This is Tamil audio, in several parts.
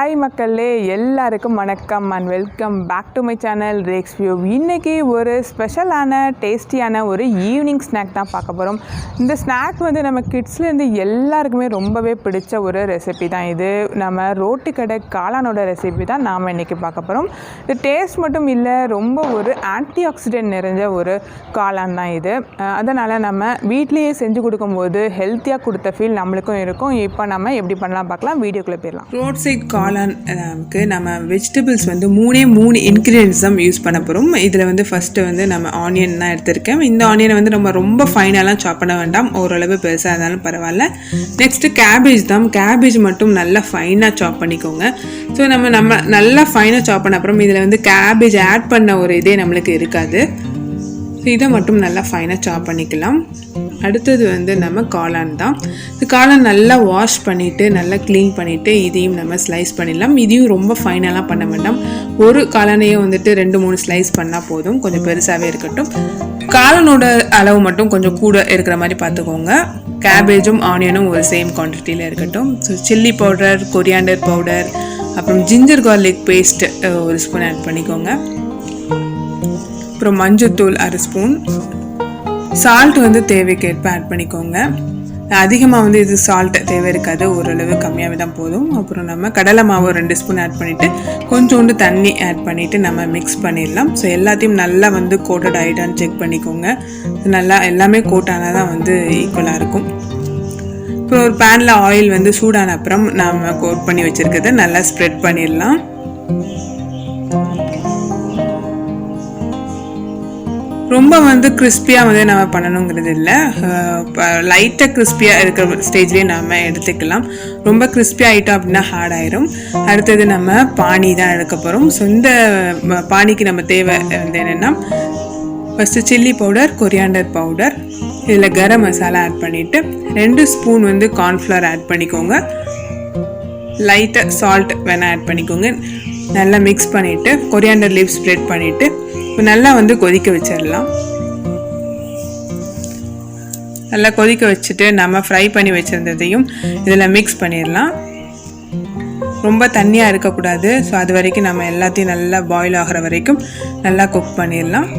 ஹாய் மக்களே, எல்லாருக்கும் வணக்கம் and welcome back to my channel Rex view. இன்றைக்கி ஒரு ஸ்பெஷலான டேஸ்டியான ஒரு ஈவினிங் ஸ்நாக் தான் பார்க்க போகிறோம். இந்த ஸ்நாக் வந்து நம்ம கிட்ஸ்லேருந்து எல்லாருக்குமே ரொம்பவே பிடிச்ச ஒரு ரெசிபி தான். இது நம்ம ரோட்டு கடை காளானோட ரெசிபி தான் நாம் இன்றைக்கி பார்க்க போகிறோம். இது டேஸ்ட் மட்டும் இல்லை, ரொம்ப ஒரு ஆன்டிஆக்சிடென்ட் நிறைஞ்ச ஒரு காளான் தான் இது. அதனால் நம்ம வீட்லேயே செஞ்சு கொடுக்கும்போது ஹெல்த்தியாக கொடுத்த ஃபீல் நம்மளுக்கும் இருக்கும். இப்போ நம்ம எப்படி பண்ணலாம் பார்க்கலாம், வீடியோக்குள்ளே போயிடலாம். ரோட் சைட் காளானுக்கு நம்ம வெஜிடபிள்ஸ் வந்து மூணு இன்க்ரீடியன்ட்ஸ் தான் யூஸ் பண்ண போகிறோம். இதில் வந்து ஃபஸ்ட்டு வந்து நம்ம ஆனியன் தான் எடுத்திருக்கேன். இந்த ஆனியனை வந்து நம்ம ரொம்ப ஃபைனாலாம் சாப் பண்ண வேண்டாம், ஓரளவு பெருசாக இருந்தாலும் பரவாயில்ல. நெக்ஸ்ட்டு கேபேஜ் தான். கேபேஜ் மட்டும் நல்லா ஃபைனாக சாப் பண்ணிக்கோங்க. ஸோ நம்ம நல்லா ஃபைனாக சாப் பண்ண அப்புறம் இதில் வந்து கேபேஜ் ஆட் பண்ண ஒரு இதே நம்மளுக்கு இருக்காது. இதை மட்டும் நல்லா ஃபைனாக சாப் பண்ணிக்கலாம். அடுத்தது வந்து நம்ம காளான் தான். இந்த காளான் நல்லா வாஷ் பண்ணிவிட்டு நல்லா க்ளீன் பண்ணிவிட்டு இதையும் நம்ம ஸ்லைஸ் பண்ணிடலாம். இதையும் ரொம்ப ஃபைனலாக பண்ண வேண்டாம். ஒரு காளானையும் வந்துட்டு 2-3 ஸ்லைஸ் பண்ணால் போதும், கொஞ்சம் பெருசாகவே இருக்கட்டும். காளானோட அளவு மட்டும் கொஞ்சம் கூட இருக்கிற மாதிரி பார்த்துக்கோங்க. கேபேஜும் ஆனியனும் ஒரு சேம் குவான்டிட்டியில் இருக்கட்டும். So chilli powder, coriander powder, அப்புறம் ஜிஞ்சர் கார்லிக் பேஸ்ட் ஒரு ஸ்பூன் ஆட் பண்ணிக்கோங்க. அப்புறம் மஞ்சத்தூள் 1/2 ஸ்பூன். சால்ட் வந்து தேவைக்கேற்ப ஆட் பண்ணிக்கோங்க. அதிகமாக வந்து இது சால்ட் தேவை இருக்காது, ஓரளவு கம்மியாகவே தான் போதும். அப்புறம் நம்ம கடலை மாவு 2 ஸ்பூன் ஆட் பண்ணிவிட்டு கொஞ்சோண்டு தண்ணி ஆட் பண்ணிவிட்டு நம்ம மிக்ஸ் பண்ணிடலாம். ஸோ எல்லாத்தையும் நல்லா வந்து கோட்டட் ஆகிட்டான்னு செக் பண்ணிக்கோங்க. நல்லா எல்லாமே கோட் ஆனால் தான் வந்து ஈக்குவலாக இருக்கும். இப்போ ஒரு பேனில் ஆயில் வந்து சூடான அப்புறம் நம்ம கோட் பண்ணி வச்சுருக்கிறத நல்லா ஸ்ப்ரெட் பண்ணிடலாம். ரொம்ப வந்து கிறிஸ்பியாக வந்து நம்ம பண்ணணுங்கிறது இல்லை, லைட்டாக கிறிஸ்பியாக இருக்கிற ஸ்டேஜ்லேயே நம்ம எடுத்துக்கலாம். ரொம்ப கிறிஸ்பியாக ஆகிட்டோம் அப்படின்னா ஹார்ட் ஆயிரும். அடுத்தது நம்ம பானி தான் எடுக்க போகிறோம். ஸோ இந்த பானிக்கு நம்ம தேவை வந்து என்னென்னா, first chilli powder, coriander powder, இதில் கரம் மசாலா ஆட் பண்ணிவிட்டு 2 ஸ்பூன் வந்து கார்ன்ஃப்ளவர் ஆட் பண்ணிக்கோங்க. லைட்டாக சால்ட் வேணால் ஆட் பண்ணிக்கோங்க. நல்லா மிக்ஸ் பண்ணிவிட்டு கொரியாண்டர் லீவ் ஸ்ப்ரெட் பண்ணிவிட்டு நல்லா வந்து கொதிக்க வச்சிடலாம். நல்லா கொதிக்க வச்சுட்டு நம்ம ஃப்ரை பண்ணி வச்சுருந்ததையும் இதில் மிக்ஸ் பண்ணிடலாம். ரொம்ப தண்ணியாக இருக்கக்கூடாது. ஸோ அது வரைக்கும் நம்ம எல்லாத்தையும் நல்லா பாயில் ஆகிற வரைக்கும் நல்லா குக் பண்ணிடலாம்.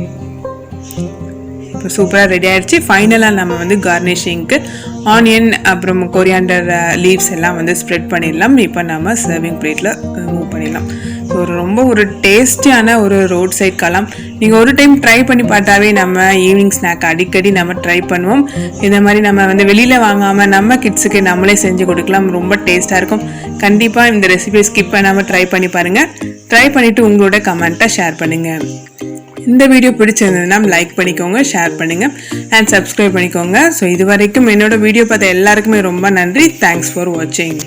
இப்போ சூப்பராக ரெடி ஆகிடுச்சு. ஃபைனலாக நம்ம வந்து கார்னிஷிங்க்கு ஆனியன் அப்புறம் கொரியாண்டர் லீவ்ஸ் எல்லாம் வந்து ஸ்ப்ரெட் பண்ணிடலாம். இப்போ நம்ம சர்விங் பிளேட்டில் மூவ் பண்ணிடலாம். ரொம்ப ஒரு டேஸ்டியான ஒரு ரோட் சைட் காளான். நீங்கள் ஒரு டைம் ட்ரை பண்ணி பார்த்தாவே நம்ம ஈவினிங் ஸ்நாக் அடிக்கடி நம்ம ட்ரை பண்ணுவோம். இந்த மாதிரி நம்ம வந்து வெளியில் வாங்காமல் நம்ம கிட்ஸுக்கு நம்மளே செஞ்சு கொடுக்கலாம். ரொம்ப டேஸ்ட்டாக இருக்கும். கண்டிப்பாக இந்த ரெசிபியை ஸ்கிப் பண்ணாமல் ட்ரை பண்ணி பாருங்கள். ட்ரை பண்ணிவிட்டு உங்களோட கமெண்ட்டை ஷேர் பண்ணுங்கள். இந்த வீடியோ பிடிச்சிருந்ததுன்னா லைக் பண்ணிக்கோங்க, ஷேர் பண்ணுங்கள் அண்ட் சப்ஸ்கிரைப் பண்ணிக்கோங்க. ஸோ இது வரைக்கும் என்னோட வீடியோ பார்த்த எல்லாருக்குமே ரொம்ப நன்றி. தேங்க்ஸ் ஃபார் வாட்சிங்.